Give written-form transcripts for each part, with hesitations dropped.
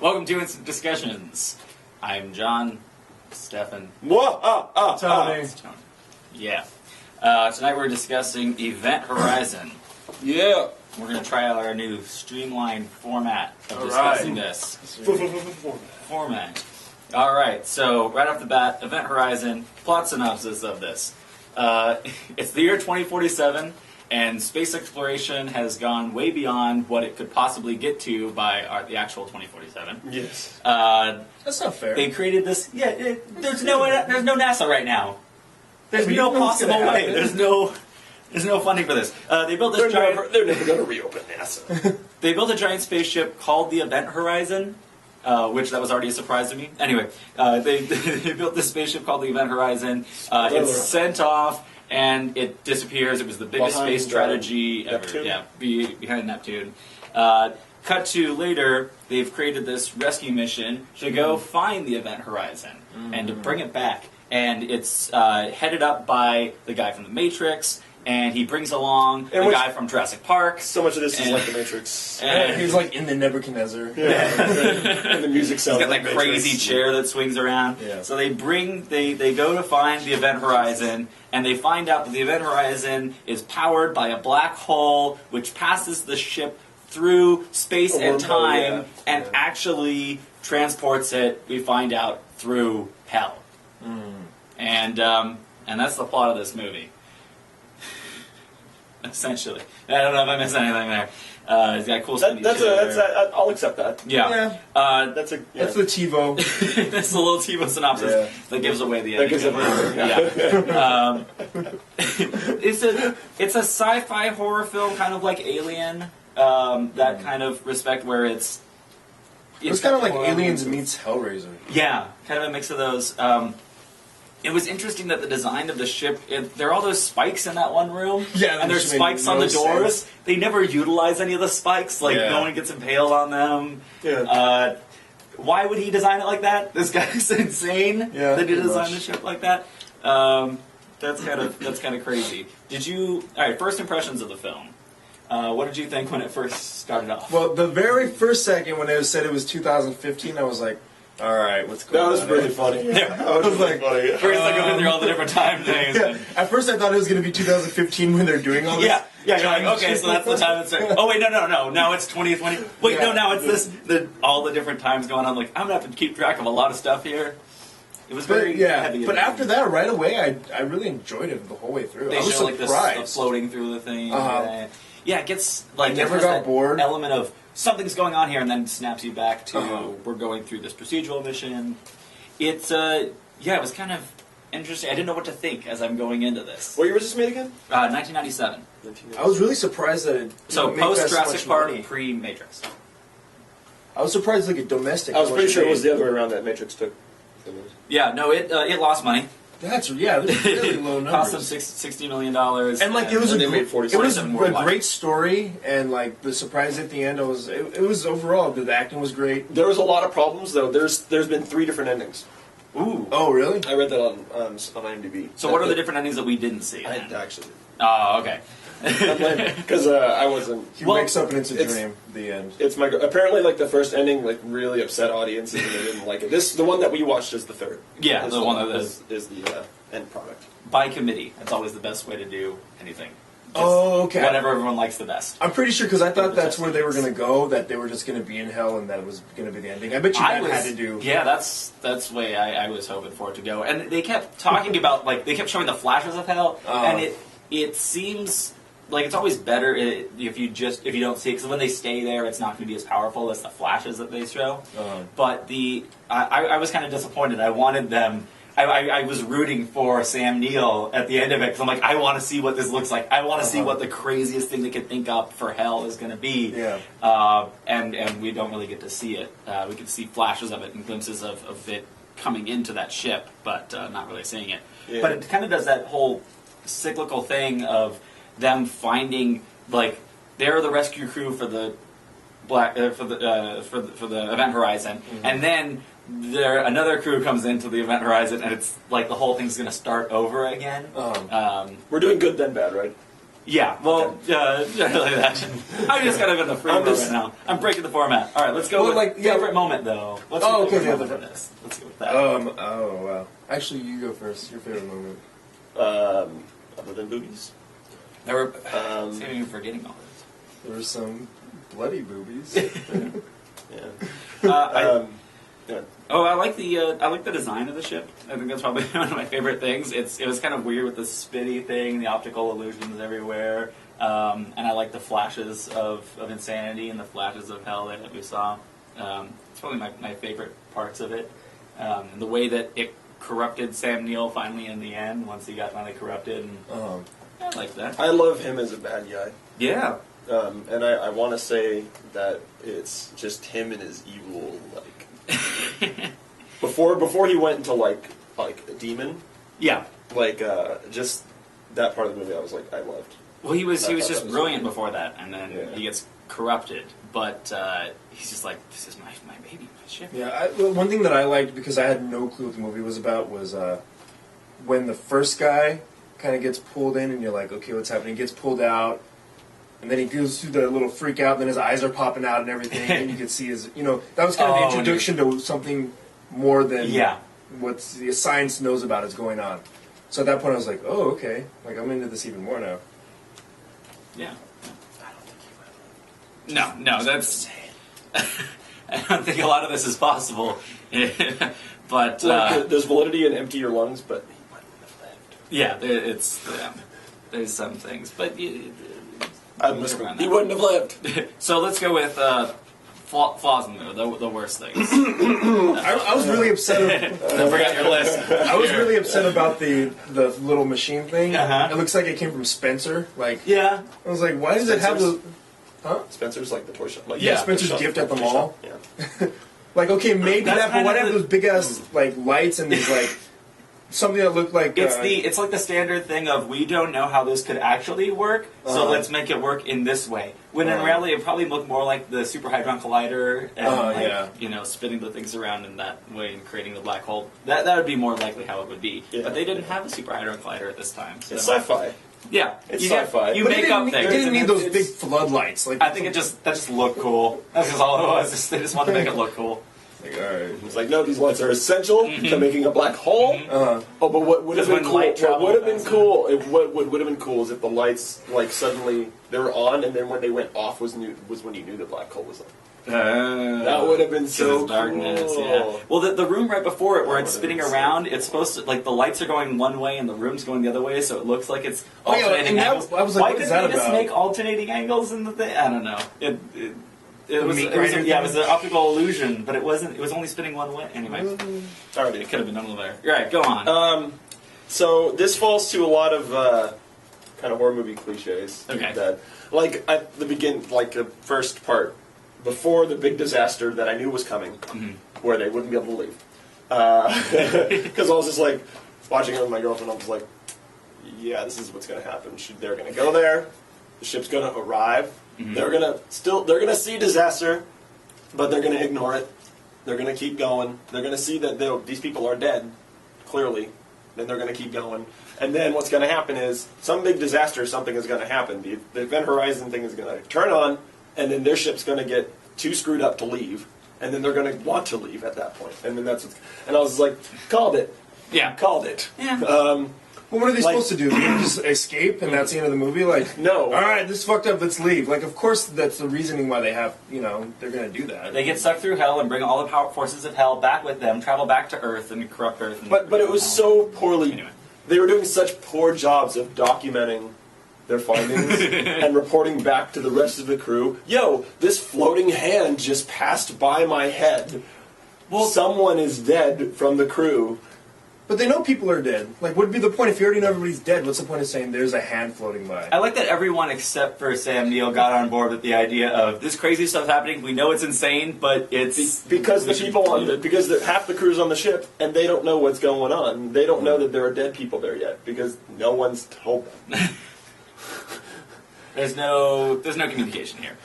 Welcome to Instant Discussions. I'm John. Steffan. Tony. Yeah. Tonight we're discussing Event Horizon. Yeah. We're going to try out our new streamlined format of discussing this. Format. Alright, so right off the bat, Event Horizon, plot synopsis of this. It's the year 2047, and space exploration has gone way beyond what it could possibly get to by the actual 2047. Yes. That's not fair. They created this. Yeah, there's no NASA right now. There's no possible way. There's no funding for this. They built this giant. They're never going to reopen NASA. They built a giant spaceship called the Event Horizon, which that was already a surprise to me. Anyway, they built this spaceship called the Event Horizon. It's sent off and it disappears. It was the biggest space strategy ever. Neptune? Yeah, behind Neptune. Cut to later, they've created this rescue mission to go find the Event Horizon and to bring it back. And it's headed up by the guy from The Matrix, and he brings along the guy from Jurassic Park. So much of this is like The Matrix. And he's like in the Nebuchadnezzar. And the music sounds He's got like that Matrix. crazy chair that swings around. Yeah. So they go to find the Event Horizon, and they find out that the Event Horizon is powered by a black hole, which passes the ship through space and time, and actually transports it, we find out, through hell. And that's the plot of this movie. Essentially. I don't know if I missed anything there. He's got cool stuff. I'll accept that. Yeah. That's the TiVo. That's the little TiVo synopsis that gives away the ending. It's a sci-fi horror film, kind of like Alien. That kind of respect where it's kind of like Aliens meets Hellraiser. Yeah, kind of a mix of those. It was interesting that the design of the ship, there are all those spikes in that one room. Yeah, and there's spikes on the doors. Sense. They never utilize any of the spikes. Like, no one gets impaled on them. Yeah. Why would he design it like that? This guy's insane that he designed the ship like that. That's kind of crazy. Alright, first impressions of the film. What did you think when it first started off? Well, the very first second when it said it was 2015, I was like, all right, what's going on? That was really funny. I was like, funny. First, I go through all the different time things. Yeah. At first, I thought it was going to be 2015 when they're doing all this. Yeah, you're like, okay, so that's the time it starts. Oh, wait, no, now it's 2020. Wait, no, now it's this, all the different times going on. Like, I'm going to have to keep track of a lot of stuff here. It was very heavy. But after that, right away, I really enjoyed it the whole way through. They I was show, like, surprised. the floating through the thing. Yeah, it gets, I never got bored. Element of something's going on here, and then snaps you back to we're going through this procedural mission. It's it was kind of interesting. I didn't know what to think as I'm going into this. What year was this made again? 1997. I was really surprised that it So made post that so Jurassic much Park, money. pre Matrix. I was surprised like a domestic. I was pretty sure it made. was the other way around that Matrix took. Yeah, no, it lost money. That's there's really low numbers. Cost them $60 million. And like it was they a made 40 it was cents a more life. great story, and like the surprise at the end, it was overall the acting was great. There was a lot of problems though. There's been 3 different endings. Ooh. Oh really? I read that on IMDb. So what are the different endings that we didn't see? I then? actually Oh, okay. because I wasn't. He wakes up and it's a dream. The end. It's apparently like the first ending like really upset audiences and they didn't like it. The one that we watched is the third. Yeah, the one that is the end product. By committee. That's always the best way to do anything. Just Okay. Whatever everyone likes the best. I'm pretty sure because I thought that's where they were going to go. That they were just going to be in hell, and that was going to be the ending. I bet you that had to do. Yeah, that's the way I was hoping for it to go. And they kept talking about they kept showing the flashes of hell, and it seems like it's always better if you don't see it, because when they stay there, it's not going to be as powerful as the flashes that they show. But I was kind of disappointed. I wanted them. I was rooting for Sam Neill at the end of it because I'm like, I want to see what this looks like. I want to see what the craziest thing they could think up for hell is going to be. Yeah. And we don't really get to see it. We can see flashes of it and glimpses of it coming into that ship, but not really seeing it. Yeah. But it kind of does that whole cyclical thing of them finding they're the rescue crew for the for the Event Horizon, and then another crew comes into the Event Horizon, and it's like the whole thing's going to start over again. We're doing good then bad, right? Yeah, well, like that. I'm just kind of in the free mode right now. I'm breaking the format. All right, let's go with favorite moment, though. What's your favorite moment in this? Let's go with that. Oh, wow. Actually, you go first. Your favorite moment. Other than boobies? There were... see, you're forgetting all this. There were some bloody boobies. Yeah. I like the design of the ship. I think that's probably one of my favorite things. It was kind of weird with the spitty thing, the optical illusions everywhere, and I like the flashes of insanity and the flashes of hell that we saw. It's probably my favorite parts of it, and the way that it corrupted Sam Neill finally in the end once he got finally corrupted. And, I like that. I love him as a bad guy. Yeah. And I want to say that it's just him and his evil, like... before he went into like a demon, yeah, like just that part of the movie, I was like, I loved. Well, he was just brilliant before that, and then he gets corrupted. But he's just like, this is my baby, my ship. Yeah, one thing that I liked, because I had no clue what the movie was about, was when the first guy kind of gets pulled in, and you're like, okay, what's happening? He gets pulled out. And then he goes through the little freak out, and then his eyes are popping out and everything, and you can see his, that was kind of the introduction to something more than what the science knows about is going on. So at that point I was like, oh, okay, like I'm into this even more now. Yeah. I don't think he will. No, that's... I don't think a lot of this is possible. But... there's validity in empty your lungs, but he wouldn't have lived. Yeah, there's some things, but... He wouldn't have lived. So let's go with flaws in the worst things. I was really upset. I forgot your list. I was really upset about the little machine thing. Uh-huh. It looks like it came from Spencer. Like, yeah. I was like, why does it have the? Huh? Spencer's like the toy shop. Like, Spencer's gift at the mall. Yeah. Like, okay, maybe that, but why have those big ass like lights and these like. Something that looked like... It's like the standard thing of, we don't know how this could actually work, so let's make it work in this way. When in reality, it probably looked more like the Super Hadron Collider, and spinning the things around in that way and creating the black hole. That would be more likely how it would be. Yeah. But they didn't have a Super Hadron Collider at this time. So. It's sci-fi. Yeah. It's sci-fi. You make up things. It didn't need those big floodlights. Like, I think that just looked cool. That's just all it was. They just wanted to make it look cool. Like, all right. It's like, no, these lights are essential to making a black hole. Uh-huh. Oh, but what would have been cool? What would have been cool? What would have been cool is if the lights, like, suddenly they were on, and then when they went off was when you knew the black hole was on. That would have been so darkness, cool. Yeah. Well, the room right before it, where it's spinning around, it's supposed to, like, the lights are going one way and the room's going the other way, so it looks like it's alternating angles. I was like, why what is couldn't that they just about? make alternating angles in the thing? I don't know. It was an optical illusion, but it wasn't. It was only spinning one way. Anyway, Alrighty. it could have been done there. Right, go on. So this falls to a lot of kind of horror movie cliches. Okay. That, like at the the first part, before the big disaster that I knew was coming, where they wouldn't be able to leave, because I was just like watching it with my girlfriend. I was like, yeah, this is what's going to happen. They're going to go there. The ship's going to arrive. They're gonna see disaster, but they're gonna ignore it. They're gonna keep going. They're gonna see that these people are dead, clearly. Then they're gonna keep going. And then what's gonna happen is some big disaster, something is gonna happen. The event horizon thing is gonna turn on, and then their ship's gonna get too screwed up to leave, and then they're gonna want to leave at that point. And then and I was like, called it. Yeah, called it. Yeah. Well, what are they supposed to do? Just escape, and that's the end of the movie? Like, no. All right, this is fucked up. Let's leave. Like, of course, that's the reasoning why they have. They're going to do that. They get sucked through hell and bring all the power forces of hell back with them, travel back to Earth and corrupt Earth. And but it was so poorly. Anyway. They were doing such poor jobs of documenting their findings and reporting back to the rest of the crew. Yo, this floating hand just passed by my head. Well, someone is dead from the crew. But they know people are dead. Like, what would be the point? If you already know everybody's dead, what's the point of saying there's a hand floating by? I like that everyone except for Sam Neill got on board with the idea of this crazy stuff happening. We know it's insane, but it's... Because the people half the crew's on the ship, and they don't know what's going on. They don't know that there are dead people there yet, because no one's told them. There's no communication here.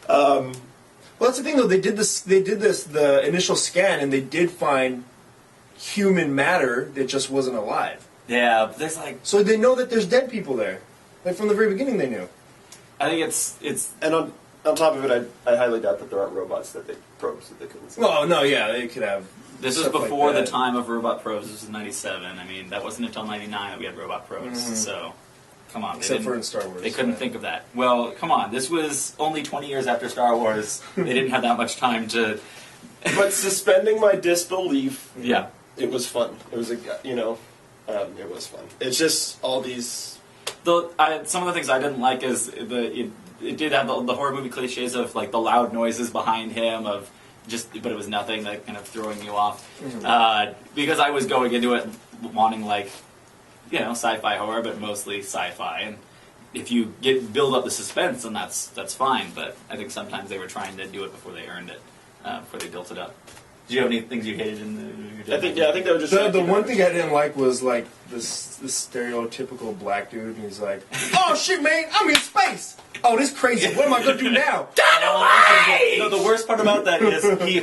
Well, that's the thing, though. They did the initial scan, and they did find human matter that just wasn't alive. Yeah, but there's like... So they know that there's dead people there. Like from the very beginning, they knew. I think it's And on top of it, I highly doubt that there aren't robots that they probes that they couldn't see. Well, no, yeah, they could have. this was stuff like before the that. time of robot probes. This was '97. I mean, that wasn't until '99 that we had robot probes. So, come on, Except for in Star Wars. they couldn't think of that. Well, come on, this was only 20 years after Star Wars. They didn't have that much time to. But suspending my disbelief, Yeah. it was fun. It was it was fun. It's just all these. Some of the things I didn't like is it did have the horror movie cliches of like the loud noises behind him but it was nothing, that kind of throwing you off. Because I was going into it wanting like, sci-fi horror, but mostly sci-fi. And if you build up the suspense, then that's fine. But I think sometimes they were trying to do it before they earned it, before they built it up. Did you have any things you hated in the? I think they were just. The one thing I didn't like was like this stereotypical black dude, and he's like, "Oh shit, man, I'm in space. Oh, this crazy. What am I gonna do now?" No, the worst part about that is he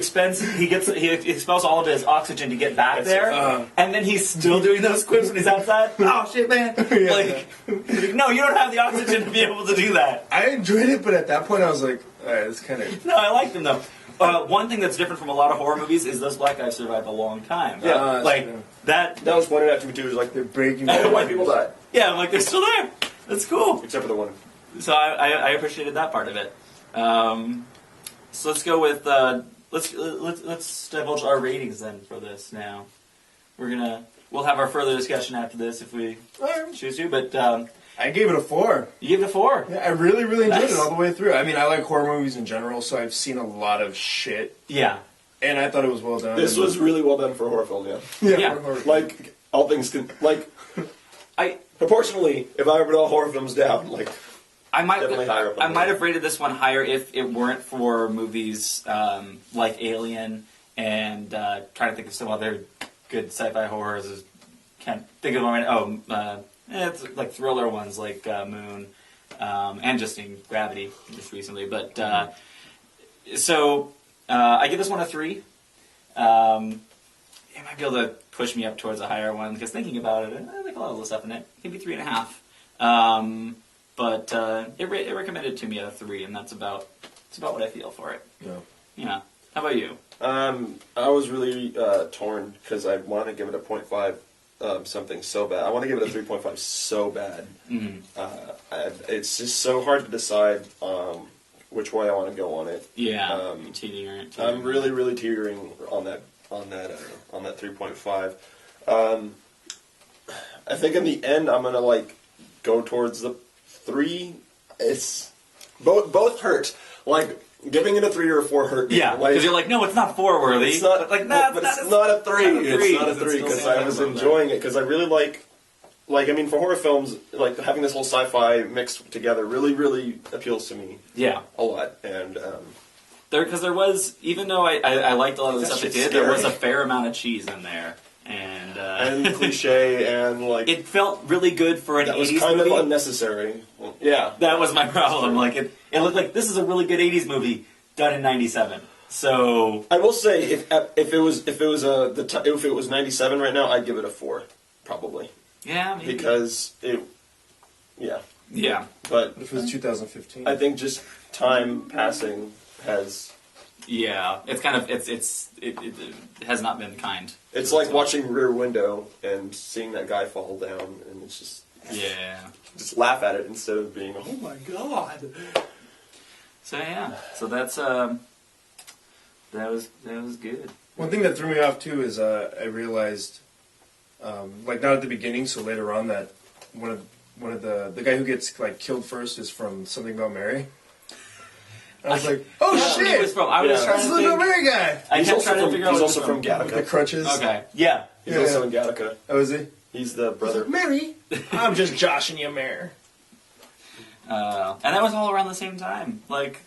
expels all of his oxygen to get back there, and then he's still doing those quips when he's outside. Oh shit, man! Yeah. Like, no, you don't have the oxygen to be able to do that. I enjoyed it, but at that point, I was like, "It's kind of." No, I like them though. One thing that's different from a lot of horror movies is those black guys survived a long time. Yeah, like that. That was pointed out to me too. It was like They're breaking. white people died, Yeah, I'm like they're still there. That's cool. except for the one. So I appreciated that part of it. So let's go with let's divulge our ratings then for this. Now we'll have our further discussion after this if we choose to. But I gave it a 4. you gave it a 4. Yeah, I really, really enjoyed Nice. it all the way through. I mean, I like horror movies in general, so I've seen a lot of shit, Yeah. and I thought it was well done. This was really well done for a horror film. Yeah, Yeah. for horror. like all things can I proportionally. If I were to put all horror films down, like definitely higher up on I might the- have rated this one higher if it weren't for movies like Alien and trying to think of some other good sci-fi horrors. Can't think of them right now. It's like thriller ones like Moon and just in Gravity just recently. But so I give this one a 3. It might be able to push me up towards a higher one because thinking about it, I like a lot of the stuff in it. Maybe 3.5. But it recommended to me at a 3, and that's about what I feel for it. Yeah. Yeah. How about you? I was really torn because I want to give it a 0.5 something so bad. I want to give it a 3.5 so bad. Mm-hmm. It's just so hard to decide which way I want to go on it. Yeah. Teetering. I'm really, really teetering on that 3.5. I think in the end I'm gonna go towards the 3. It's both hurt. Like giving it a 3 or a 4 hurt. Yeah, because you're like, no, it's not 4 worthy. It's not like, nah, but it's it's not a 3. It's not a It's 3 still because stands I was above enjoying it because I really like I mean for horror films like having this whole sci-fi mixed together really, really appeals to me Yeah. a lot and. Because there was, even though I liked a lot of the That stuff it shit's did, there was a scary. fair amount of cheese in there. And cliche and it felt really good for an that was 80s kind movie. of unnecessary. Yeah, That was my problem. Like it looked like this is a really good 80s movie done in 97. So I will say if it was 97 right now, I'd give it a 4 probably yeah, maybe. because yeah. But If it was 2015. I think just time passing has. Yeah, it's kind of it has not been kind. It's like watching Rear Window and seeing that guy fall down, and it's just laugh at it instead of being oh my god. So yeah, so that's that was good. One thing that threw me off too is I realized, not at the beginning, so later on, that one of the guy who gets killed first is from Something About Mary. I was like, oh I shit! was trying That's to the Something About think. Mary guy. I He's kept also trying to from, figure out he's what also it's from With the Gattaca. crutches. Okay, yeah. He's Yeah. also in Gattaca. Oh, is he? He's the brother. Mary, I'm just joshing you, Mary. And that was all around the same time. Like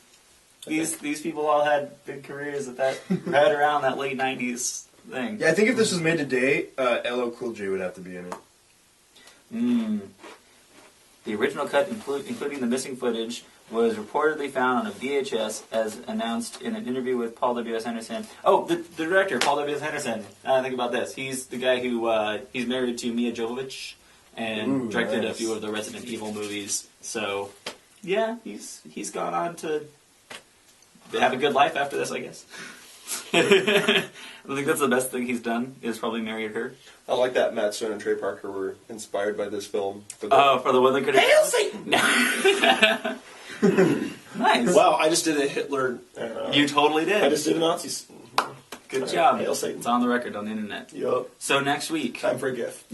these people all had big careers at that right around that late '90s thing. Yeah, I think if this was made today, LL Cool J would have to be in it. The original cut, including the missing footage, was reportedly found on a VHS, as announced in an interview with Paul W.S. Henderson. Oh, the director, Paul W.S. Henderson. Think about this. He's the guy who he's married to Mia Jovovich, and directed a nice. few of the Resident Evil movies. So, yeah, he's gone on to have a good life after this, I guess. I think that's the best thing he's done, is probably married her. I like that Matt Stone and Trey Parker were inspired by this film. For the one that could have... Hail Satan! Nice. Wow, I just did a Hitler... You totally did. I just did a Nazi... Good job. Hail Satan. It's on the record on the internet. Yup. So next week... Time for a gift.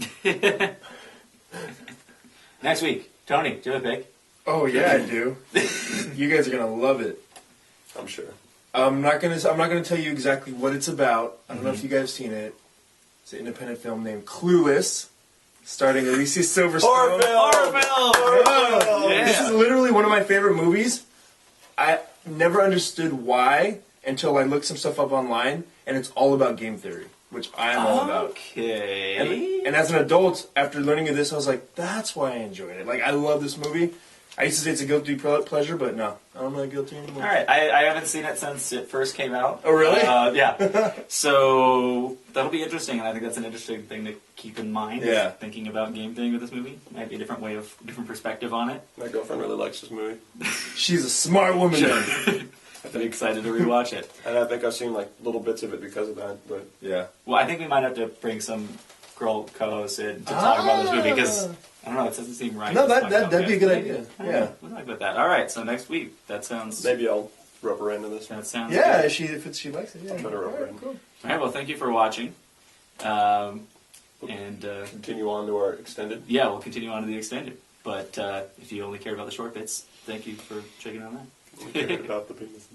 Next week, Tony, do you have a pick? Oh yeah, I do. You guys are gonna love it. I'm sure. I'm not gonna tell you exactly what it's about. I don't know if you guys have seen it. It's an independent film named Clueless, starring Alicia Silverstone. Horror film! Oh, Yeah. This is literally one of my favorite movies. I never understood why until I looked some stuff up online, and it's all about game theory, which I am all about. Okay. And as an adult, after learning of this, I was like, that's why I enjoyed it. Like, I love this movie. I used to say it's a guilty pleasure, but no, I'm not guilty anymore. All right, I haven't seen it since it first came out. Oh, really? Yeah. So that'll be interesting, and I think that's an interesting thing to keep in mind. Yeah. Thinking about game theory with this movie might be a different perspective on it. My girlfriend really likes this movie. She's a smart woman then. I've been excited to rewatch it. And I think I've seen like little bits of it because of that, but... Yeah. Well, I think we might have to bring some girl co-hosts in to talk about this movie, because I don't know, it doesn't seem right. No, to talk about that'd be a good maybe. idea. I don't Yeah. know. We'll talk about that. All right, so next week. That sounds... Maybe I'll rub her into this. That sounds Yeah, good. if she likes it, yeah. I'll try to rub her Alright, in. cool. All right, well, thank you for watching. And Continue on to our extended. yeah, we'll continue on to the extended. But if you only cared about the short bits, thank you for checking on that. We cared about the penises.